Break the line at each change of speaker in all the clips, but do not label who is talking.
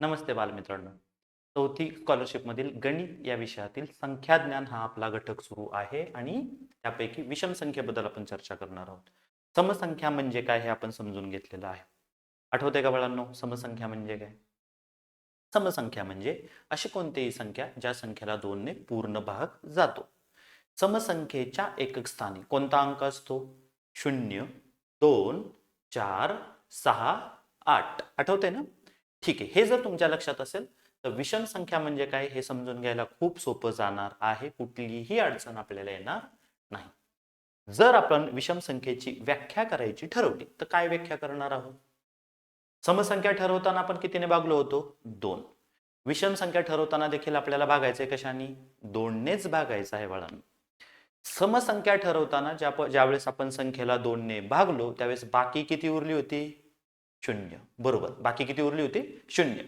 नमस्ते बालमित्रांनो. चौथी स्कॉलरशिपमधील गणित या विषयातील संख्याज्ञान हा आपला घटक सुरू आहे आणि त्यापैकी विषम संख्येबद्दल आपण चर्चा करणार आहोत. समसंख्या म्हणजे काय हे आपण समजून घेतलेलं आहे. आठवते का बाळांनो, समसंख्या म्हणजे काय? समसंख्या म्हणजे अशी कोणतीही संख्या ज्या संख्येला 2 ने पूर्ण भाग जातो. समसंख्येच्या एकक स्थानी कोणता अंक असतो? 0, 2, 4, 6, 8. आठवते ना? ठीक आहे. हे जर तुमच्या लक्षात असेल तर विषम संख्या म्हणजे काय हे समजून घ्यायला खूप सोपं जाणार आहे. कुठलीही अडचण आपल्याला येणार नाही. जर आपण विषम संख्येची व्याख्या करायची ठरवली तर काय व्याख्या करणार आहोत? समसंख्या ठरवताना आपण कितीने भागलो होतो? 2. विषम संख्या ठरवताना देखील आपल्याला भागायचंय कशाने? 2 नेच भागायचं आहे बाळांनो. समसंख्या ठरवताना ज्यावेळेस आपण संख्येला 2 ने भागलो त्यावेळेस बाकी किती उरली होती? 0. बरोबर. बाकी किती उरली होती? 0.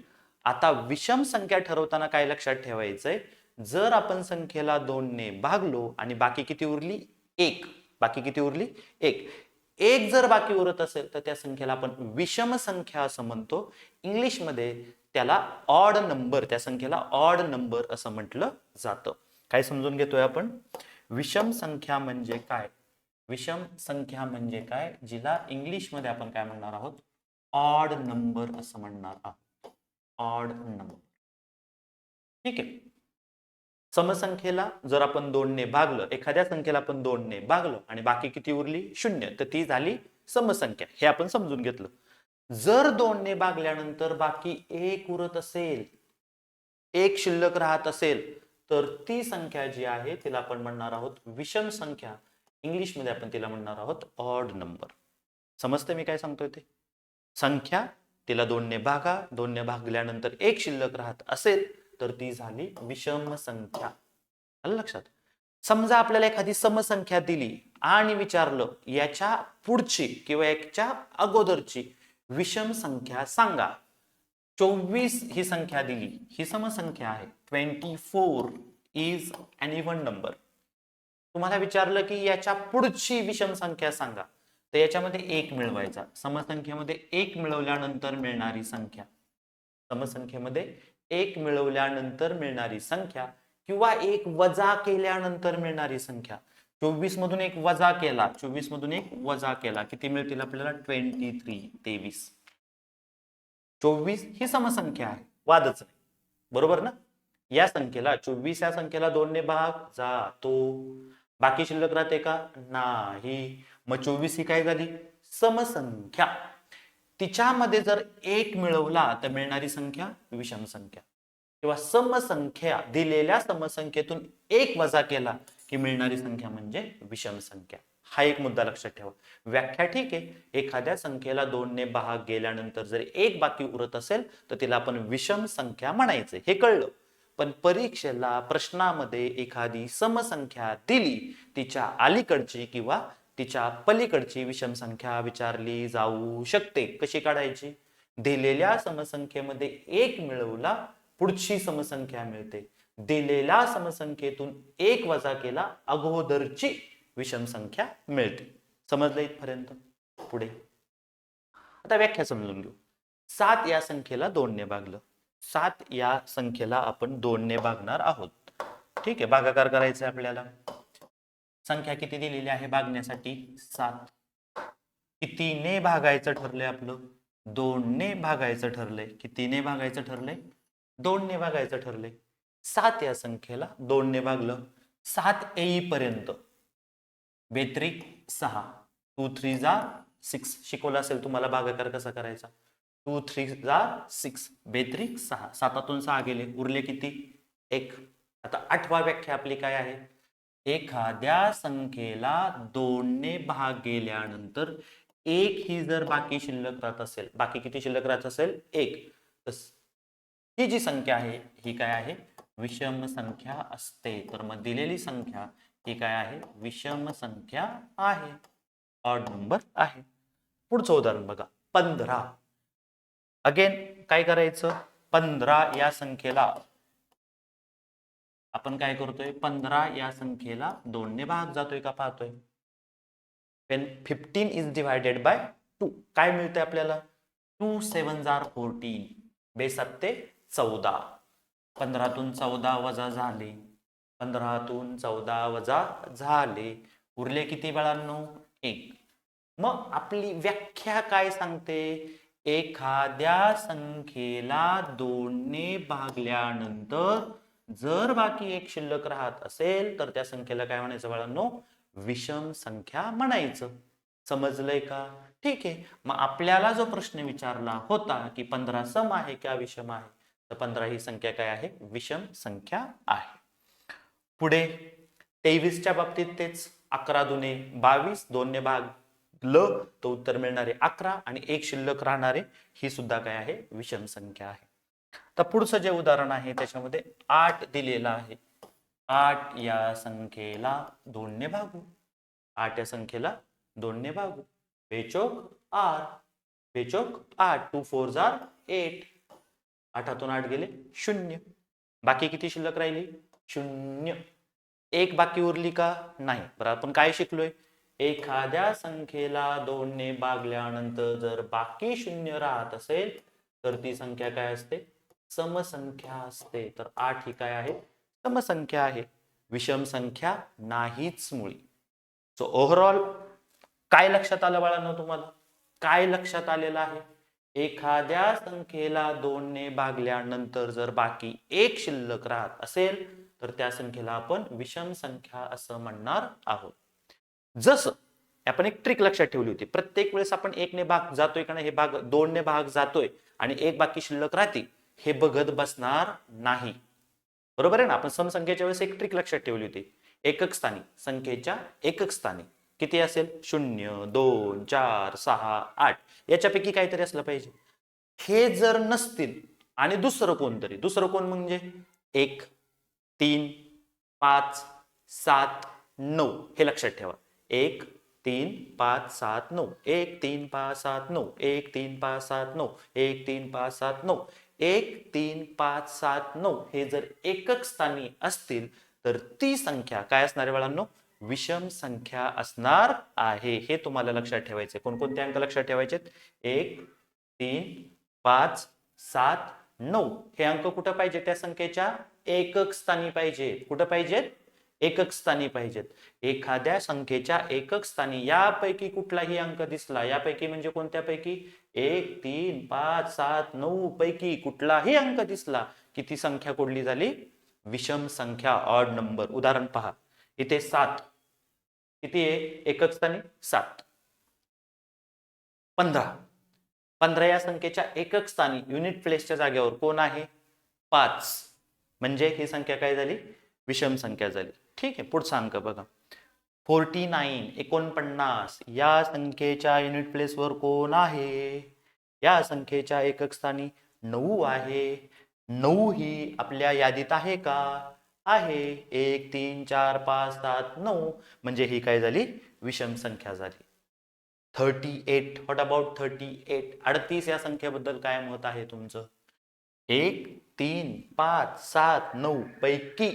आता विषम संख्या ठरवताना काय लक्षात ठेवायचंय? जर आपण संख्येला 2 ने भागलो आणि बाकी किती उरली? 1. बाकी किती उरली? 1. 1 जर बाकी उरत असेल तर त्या संख्येला आपण विषम संख्या असं म्हणतो. इंग्लिशमध्ये त्याला ऑड नंबर, त्या संख्येला ऑड नंबर असं म्हटलं जातं. काय समजून घेतोय आपण? विषम संख्या म्हणजे काय? विषम संख्या म्हणजे काय, जिला इंग्लिशमध्ये आपण काय म्हणणार आहोत? ऑड नंबर असं म्हणणार आहोत. Odd number. ठीक आहे. समसंख्येला जर आपण 2 ने भागलं, एखाद्या संख्येला आपण 2 ने भागलं आणि बाकी किती उरली? 0, तर ती झाली समसंख्या. हे आपण समजून घेतलं. जर 2 ने भागल्यानंतर बाकी 1 उरत असेल, 1 शिल्लक राहत असेल, तर ती संख्या जी आहे तिला आपण म्हणणार आहोत विषम संख्या. इंग्लिशमध्ये आपण तिला म्हणणार आहोत ऑड नंबर. समजते मी काय सांगतोय ते? संख्या तिला 2 ने भागा, 2 ने भागल्यानंतर 1 शिल्लक राहत असेल तर ती झाली विषम संख्या. आलं लक्षात? समजा आपल्याला एखादी समसंख्या दिली आणि विचारलं याच्या पुढची किंवा याच्या अगोदरची विषम संख्या सांगा. 24 ही संख्या दिली, ही समसंख्या आहे. 24 इज एन इव्हन नंबर. तुम्हाला विचारलं की याच्या पुढची विषम संख्या सांगा, तर याच्यामध्ये 1 मिळवायचा. समसंख्येमध्ये 1 मिळवल्यानंतर मिळणारी संख्या, समसंख्येमध्ये 1 मिळवल्यानंतर मिळणारी संख्या किंवा 1 वजा केल्यानंतर मिळणारी संख्या. 24 मधून 1 वजा केला, 24 मधून 1 वजा केला, किती मिळतील आपल्याला? 23. 24 ही समसंख्या आहे, वादच नाही. बरोबर ना? या संख्येला 24 या संख्येला 2 ने भाग जातो. बाकी शिल्लक राहते का? नाही. मग 24 ही काय झाली? समसंख्या. तिच्यामध्ये जर 1 मिळवला तर मिळणारी संख्या विषम संख्या, किंवा समसंख्या दिलेल्या समसंख्येतून 1 वजा केला की मिळणारी संख्या म्हणजे विषम संख्या. हा एक मुद्दा लक्षात ठेवा. व्याख्या ठीक आहे. एखाद्या संख्येला 2 ने भाग गेल्यानंतर जर 1 बाकी उरत असेल तर तिला आपण विषम संख्या म्हणायचं, हे कळलं. पण परीक्षेला प्रश्नामध्ये एखादी समसंख्या दिली, तिच्या अलीकडची किंवा तिच्या पलीकडची विषम संख्या विचारली जाऊ शकते. कशी काढायची? दिलेल्या समसंख्येमध्ये 1 मिळवला, पुढची समसंख्या मिळते. दिलेल्या समसंख्येतून 1 वजा केला, अगोदरची विषम संख्या मिळते. समजलं इथपर्यंत? पुढे आता व्याख्या समजून घेऊ. 7 या संख्येला 2 ने भागलं. 7 या संख्येला आपण 2 ने भागणार आहोत. ठीक आहे. भागाकार करायचा आहे आपल्याला. संख्या किती दिलेली आहे भागण्यासाठी? 7. कितीने भागायचं ठरलंय आपलं? 2 ने भागायचं ठरलंय. कितीने भागायचं ठरलंय? 2 ने भागायचं ठरलंय. 7 या संख्येला 2 ने भागलं. 7 येईपर्यंत बेत्रिक 6, 2 3 जा 6. शिकवलं असेल तुम्हाला भागाकार कसा करायचा. 2 3 जा 6, बेत्रिक 6. 7तून 6 गेले, उरले किती? 1. आता 8वा व्याख्या आपली काय आहे? एखाद्या संख्येला 2 ने भाग गेल्यानंतर 1 ही जर बाकी शिल्लक राहत असेल, बाकी किती शिल्लक राहत असेल? 1. ही जी संख्या आहे ही काय आहे? विषम संख्या असते. तर मग दिलेली संख्या ही काय आहे? विषम संख्या आहे, ऑड नंबर आहे. पुढचं उदाहरण बघा. 15. अगेन काय करायचं? 15 या संख्येला आपण काय करतोय? 15 या संख्येला 2 ने भाग जातोय का पाहतोय. when 15 is divided by 2 काय मिळतंय आपल्याला? 2 7 are 14. बेसाते 14. 15तून 14 वजा झाले. 15तून 14 वजा झाले. उरले किती बाळांनो? 1. मग आपली व्याख्या काय सांगते? एखाद्या संख्येला 2 ने भागल्यानंतर जर बाकी एक शिल्लक राहत असेल तर त्या संख्येला काय म्हणायचं बाळांनो? विषम संख्या म्हणायचं. समजलंय का? ठीक आहे. मग आपल्याला जो प्रश्न विचारला होता की 15 सम आहे का विषम आहे, तर 15 ही संख्या काय आहे? विषम संख्या आहे. पुढे 23च्या बाबतीत तेच. 11 दुने 22, 2 ने भागलं तर उत्तर मिळणारे 11 आणि एक शिल्लक राहणारे, ही सुद्धा काय आहे? विषम संख्या आहे. तर पुढचं जे उदाहरण आहे त्याच्यामध्ये 8 दिलेला आहे. 8 या संख्येला 2 ने भागू. 8 या संख्येला 2 ने भागू. बेचोक 8. बेचोक 8. 2 4 जार 8. 8तून 8 गेले 0. बाकी किती शिल्लक राहिली? 0. एक बाकी उरली का? नाही. बरं, आपण काय शिकलोय? एखाद्या संख्येला 2 ने भागल्यानंतर जर बाकी 0 राहत असेल तर ती संख्या काय असते? समसंख्या असते. तर 8 ही काय आहे? समसंख्या आहे. विषम संख्या नाहीच मुळी. सो ओव्हरऑल काय लक्षात आलं बाळांनो तुम्हाला? काय लक्षात आलेलं आहे? एखाद्या संख्येला 2 ने भागल्यानंतर जर बाकी एक शिल्लक राहत असेल तर त्या संख्येला आपण विषम संख्या असं म्हणणार आहोत. जसं आपण एक ट्रिक लक्षात ठेवली होती. प्रत्येक वेळेस आपण 1 ने भाग जातोय का नाही, हे भाग 2 ने भाग जातोय आणि एक बाकी शिल्लक राहते, हे बघत बसणार नाही. बरोबर आहे ना? आपण समसंख्येच्या वेळेस एक ट्रिक लक्षात ठेवली होती. एकक स्थानी, संख्येच्या एकक स्थानी किती असेल? 0, 2, 4, 6, 8 याच्यापैकी काहीतरी असलं पाहिजे. हे जर नसतील आणि दुसरं कोणतरी, दुसरं कोण म्हणजे 1, 3, 5, 7, 9 हे लक्षात ठेवा. 1, 3, 5, 7, 9. 1, 3, 5, 7, 9. 1, 3, 5, 7, 9. 1, 3, 5, 7, 9. 1, 3, 5, 7, 9 हे जर एकक स्थानी असतील तर ती संख्या काय असणार आहे बाळांनो? विषम संख्या असणार आहे. हे तुम्हाला लक्षात ठेवायचे. कोणकोणते अंक लक्षात ठेवायचे? 1, 3, 5, 7, 9 हे अंक कुठं पाहिजे? त्या संख्येच्या एकक स्थानी पाहिजेत. कुठं पाहिजेत? एकक स्थानी पाहिजेत. एखाद्या संख्येच्या एकक स्थानी यापैकी कुठलाही अंक दिसला, यापैकी म्हणजे कोणत्यापैकी? 1, 3, 5, 7, 9 पैकी कुठलाही अंक दिसला की ती संख्या कोणली झाली? विषम संख्या, ऑड नंबर. उदाहरण पहा. इथे 7 किती आहे? एकक स्थानी 7. 15. 15 या संख्येच्या एकक स्थानी युनिट प्लेसच्या जागेवर कोण आहे? 5. म्हणजे ही संख्या काय झाली? विषम संख्या झाली. ठीक आहे. पुढचा अंक बघा. 49 49 या संख्येच्या युनिट प्लेसवर कोण आहे? या संख्येच्या एकक स्थानी 9 आहे. 9 ही आपल्या यादीत आहे का? आहे. 1, 3, 4, 5, 7, 9 म्हणजे ही काय झाली? विषम संख्या झाली. 38. What about 38? 38 या संख्येबद्दल काय मत आहे तुमचं? 1, 3, 5, 7, 9 पैकी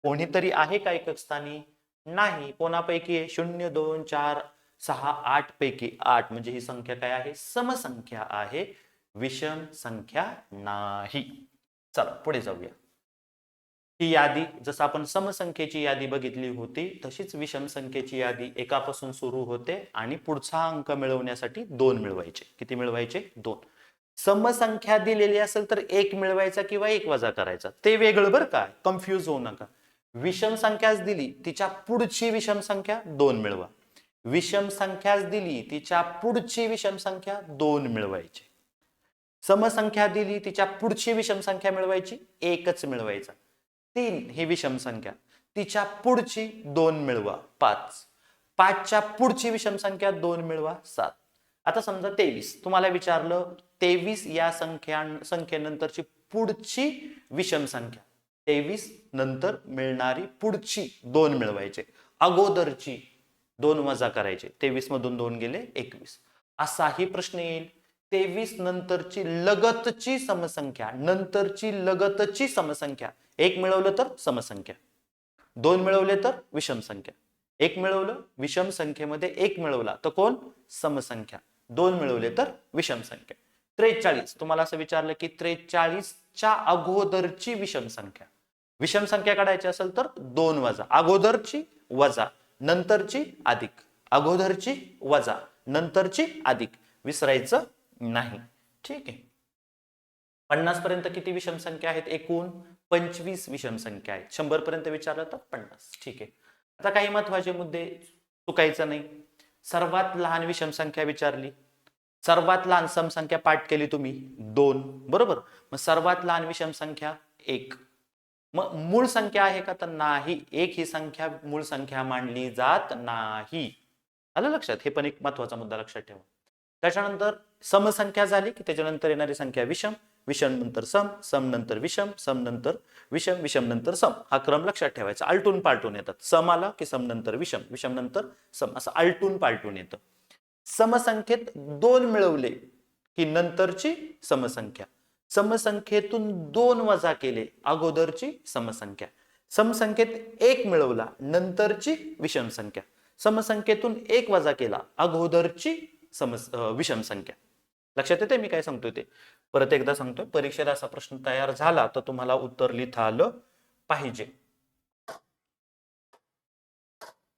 कोणीतरी आहे का एकक स्थानी? नाही. कोणापैकी आहे? 0, 2, 4, 6, 8 पैकी 8 म्हणजे ही संख्या काय आहे? समसंख्या आहे. विषम संख्या नाही. चला पुढे जाऊया. ही यादी जसं आपण समसंख्येची यादी बघितली होती तशीच विषम संख्येची यादी एकापासून सुरू होते आणि पुढचा अंक मिळवण्यासाठी 2 मिळवायचे. किती मिळवायचे? 2. समसंख्या दिलेली असेल तर 1 मिळवायचा किंवा 1 वजा करायचा. ते वेगळं बरं का, कन्फ्यूज होऊ नका. विषम संख्याच दिली तिच्या पुढची विषम संख्या 2 मिळवा. विषम संख्याच दिली तिच्या पुढची विषम संख्या 2 मिळवायची. समसंख्या दिली तिच्या पुढची विषम संख्या मिळवायची, 1च मिळवायचा. 3 ही विषम संख्या, तिच्या पुढची 2 मिळवा, 5. 5च्या पुढची विषम संख्या 2 मिळवा, 7. आता समजा 23 तुम्हाला विचारलं 23 या संख्येनंतरची पुढची विषम संख्या. 23 नंतर मिळणारी पुढची 2 मिळवायचे. अगोदरची 2 वजा करायचे. 23 मधून 2 गेले 21. असाही प्रश्न येईल. 23 नंतरची लगतची समसंख्या, नंतरची लगतची समसंख्या. 1 मिळवलं तर समसंख्या, 2 मिळवले तर विषम संख्या. 1 मिळवलं विषम संख्येमध्ये 1 मिळवला तर कोण? समसंख्या. 2 मिळवले तर विषम संख्या. 43, तुम्हाला असं विचारलं की 43च्या अगोदरची विषम संख्या. विषम संख्या काढायची असेल तर 2 वजा, अगोदरची वजा, नंतरची अधिक, अगोदरची वजा, नंतरची अधिक, विसरायचं नाही. ठीक आहे. 50 पर्यंत किती विषम संख्या आहेत? एकूण 25 विषम संख्या आहेत. 100 पर्यंत विचारलं तर 50. ठीक आहे. आता काही महत्वाचे मुद्दे चुकायचं नाही. सर्वात लहान विषम संख्या विचारली, सर्वात लहान सम संख्या पाठ केली तुम्ही 2, बरोबर. मग सर्वात लहान विषम संख्या 1. मग मूळ संख्या आहे का? तर नाही. 1 ही संख्या मूळ संख्या मानली जात नाही. आलं लक्षात? हे पण एक महत्वाचा मुद्दा लक्षात ठेवा. त्याच्यानंतर समसंख्या झाली की त्याच्यानंतर येणारी संख्या विषम, विषम नंतर सम, सम नंतर विषम, सम नंतर विषम, विषम नंतर सम. हा क्रम लक्षात ठेवायचा. आलटून पालटून येतात. सम आला की सम नंतर विषम, विषम नंतर सम, असं आलटून पालटून येतं. समसंख्येत 2 मिळवले की नंतरची समसंख्या, समसंख्येतून 2 वजा केले अगोदरची समसंख्या, समसंख्येत 1 मिळवला नंतरची विषम संख्या, समसंख्येतून 1 वजा केला अगोदरची विषम संख्या. लक्षात येते मी काय सांगतोय ते? परत एकदा सांगतोय, परीक्षेत असा प्रश्न तयार झाला तर तुम्हाला उत्तर लिहिता आलं पाहिजे.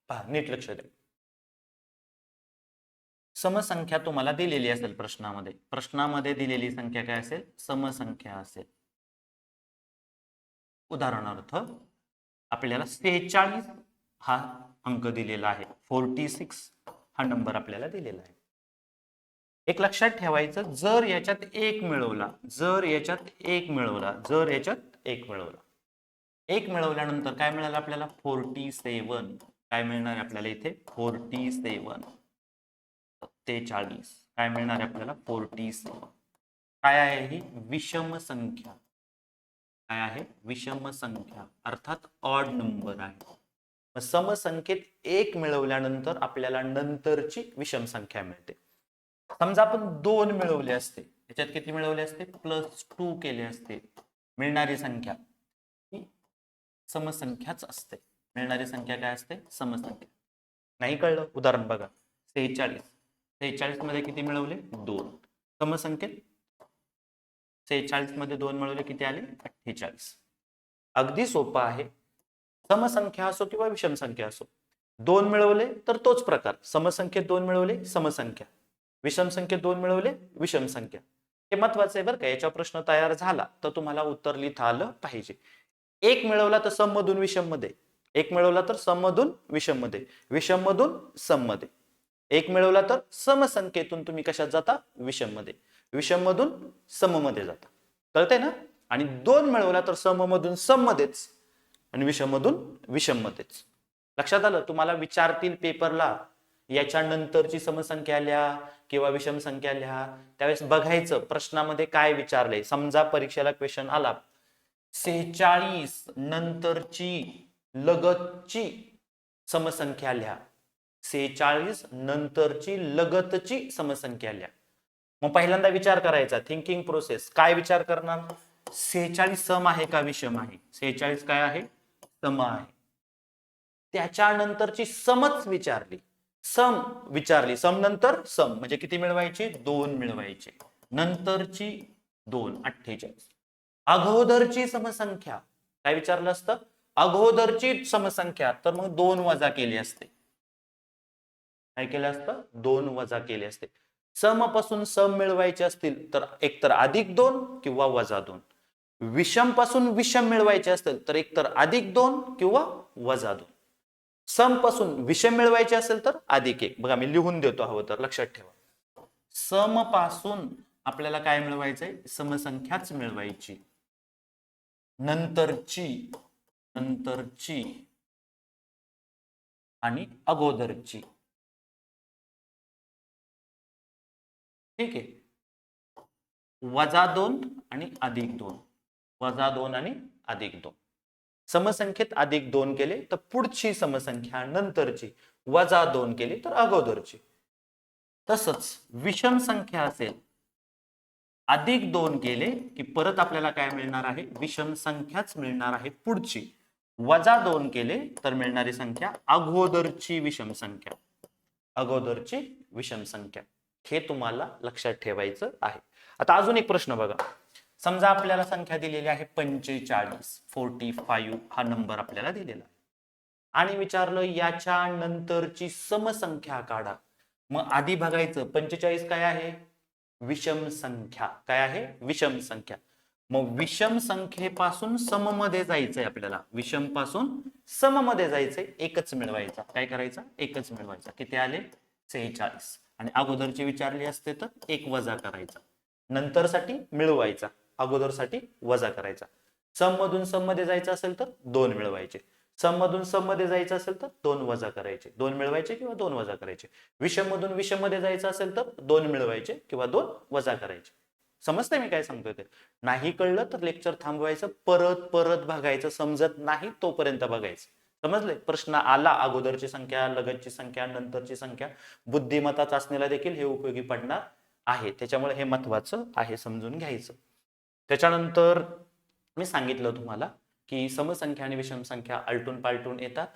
पहा, नीट लक्ष द्या. समसंख्या तुम्हाला दिलेली असेल प्रश्नामध्ये. प्रश्नामध्ये दिलेली संख्या काय असेल? समसंख्या असेल. उदाहरणार्थ आपल्याला 46 हा अंक दिलेला आहे. 46 हा नंबर आपल्याला दिलेला आहे. एक लक्षात ठेवायचं, जर याच्यात 1 मिळवला, जर याच्यात 1 मिळवला, जर याच्यात 1 मिळवला, 1 मिळवल्यानंतर काय मिळालं आपल्याला? 47. काय मिळणार आहे आपल्याला इथे? 47. 47 काय मिळणार आहे आपल्याला? 47. काय आहे ही? विषम संख्या. काय आहे? विषम संख्या, अर्थात ऑड नंबर आहे. समसंख्येत 1 मिळवल्यानंतर आपल्याला नंतरची विषम संख्या मिळते. समजा आपण 2 मिळवले असते, याच्यात किती मिळवले असते? +2 केले असते, मिळणारी संख्या ही समसंख्याच असते. मिळणारी संख्या काय असते? समसंख्या. नाही कळलं? उदाहरण बघा. 46, 46 मध्ये किती मिळवले? 2. समसंख्येत 46 मध्ये 2 मिळवले, किती आले? 48. अगदी सोपं आहे. समसंख्या असो किंवा विषम संख्या असो, 2 मिळवले तर तोच प्रकार. समसंख्येत 2 मिळवले, समसंख्या. विषम संख्येत 2 मिळवले, विषम संख्या. हे महत्वाचं आहे बरं का. याचा प्रश्न तयार झाला तर तुम्हाला उत्तर लिहिता आलं पाहिजे. 1 मिळवला तर सम मधून विषम मध्ये, 1 मिळवला तर सम मधून विषम मध्ये, विषम मधून सम मध्ये. 1 मिळवला तर समसंख्येतून तुम्ही कशात जाता? विषम मध्ये, विषम मधून सम मध्ये जाता. कळतंय ना? आणि 2 मिळवला तर सम मधून सम मध्येच आणि विषम मधून विषम मध्येच. लक्षात आलं? तुम्हाला विचारतील पेपरला याच्यानंतरची समसंख्या लिहा किंवा विषम संख्या लिहा, त्यावेळेस बघायचं प्रश्नामध्ये काय विचारलंय. समजा परीक्षेला क्वेश्चन आला 46 नंतरची लगतची समसंख्या लिहा, 46 नंतरची लगतची समसंख्या लिहा. मग पहिल्यांदा विचार करायचा, थिंकिंग प्रोसेस. काय विचार करणार? 46 सम आहे का विषम आहे? 46 काय आहे? सम आहे. त्याच्यानंतरची समच विचारली, सम विचारली, सम नंतर सम म्हणजे किती मिळवायचे? 2 मिळवायचे. नंतरची 2, 48. अगोदरची समसंख्या काय विचारलं असतं? अगोदरची समसंख्या, तर मग 2 वजा केली असते. काय केलं असतं? 2 वजा केले असते. सम पासून सम मिळवायचे असतील तर एकतर +2 किंवा -2. विषम पासून विषम मिळवायचे असतील तर एकतर +2 किंवा -2. सम पासून विषम मिळवायचे असेल तर +1. बघा मी लिहून देतो हवं तर, लक्षात ठेवा. सम पासून आपल्याला काय मिळवायचंय? समसंख्याच मिळवायची. नंतरची आणि अगोदरची. ठीक आहे. -2 आणि +2, -2 आणि +2. समसंख्येत +2 केले तर पुढची समसंख्या नंतरची, -2 केली तर अगोदरची. तसंच विषम संख्या असेल, +2 केले की परत आपल्याला काय मिळणार आहे? विषम संख्याच मिळणार आहे पुढची. -2 केले तर मिळणारी संख्या अगोदरची विषम संख्या, अगोदरची विषम संख्या. हे तुम्हाला लक्षात ठेवायचं आहे. आता अजून एक प्रश्न बघा. समजा आपल्याला संख्या दिलेली आहे 45 हा नंबर आपल्याला दिलेला आहे आणि विचारलं याच्या नंतरची समसंख्या काढा. मग आधी बघायचं 45 काय आहे? विषम संख्या. काय आहे? विषम संख्या. मग विषम संख्येपासून सममध्ये जायचंय आपल्याला. विषम पासून सममध्ये जायचंय. एकच मिळवायचा. काय करायचा? एकच मिळवायचा. किती आले? 46. आणि अगोदरची विचारली असते तर एक वजा करायचा. नंतरसाठी मिळवायचा. अगोदरसाठी वजा करायचा. सम मधून सम मध्ये जायचं असेल तर 2 मिळवायचे. सम मधून सम मध्ये जायचं असेल तर 2 वजा करायचे. 2 मिळवायचे किंवा 2 वजा करायचे. विषम मधून विषम मध्ये जायचं असेल तर 2 मिळवायचे किंवा 2 वजा करायचे. समजतंय मी काय सांगतोय ते? नाही कळलं तर लेक्चर थांबवायचं, परत परत बघायचं. समजत नाही तोपर्यंत बघायचं. समजले? प्रश्न आला अगोदरची संख्या, लगतची संख्या, नंतरची संख्या, बुद्धिमत्ता चाचणीला देखील हे उपयोगी पडणार आहे. त्याच्यामुळे हे महत्वाचं आहे, समजून घ्यायचं. त्याच्यानंतर मी सांगितलं तुम्हाला की समसंख्या आणि विषम संख्या आलटून पालटून येतात.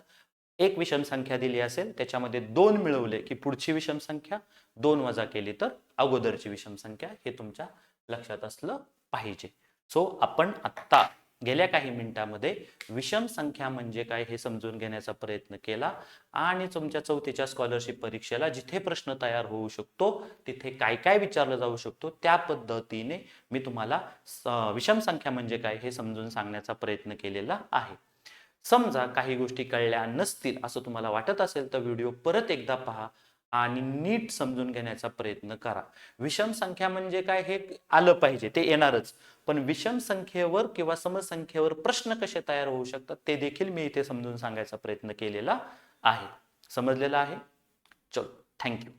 एक विषम संख्या दिली असेल त्याच्यामध्ये 2 मिळवले की पुढची विषम संख्या, 2 वजा केली तर अगोदरची विषम संख्या. हे तुमच्या लक्षात असलं पाहिजे. सो आपण आत्ता गेल्या काही मिनिटांमध्ये विषम संख्या म्हणजे काय हे समजून घेण्याचा प्रयत्न केला आणि तुमच्या 4थीच्या स्कॉलरशिप परीक्षेला जिथे प्रश्न तयार होऊ शकतो तिथे काय काय विचारलं जाऊ शकतो त्या पद्धतीने मी तुम्हाला विषम संख्या म्हणजे काय हे समजून सांगण्याचा प्रयत्न केलेला आहे. समजा काही गोष्टी कळल्या नसतील असं तुम्हाला वाटत असेल तर व्हिडिओ परत एकदा पहा आणि नीट समजून घेण्याचा प्रयत्न करा. विषम संख्या म्हणजे काय हे आलं पाहिजे, ते येणारच. पण विषम संख्येवर किंवा समसंख्येवर प्रश्न कसे तयार होऊ शकतात ते देखील मी इथे समजून सांगायचा प्रयत्न केलेला आहे. समजलेला आहे? चलो, थँक्यू.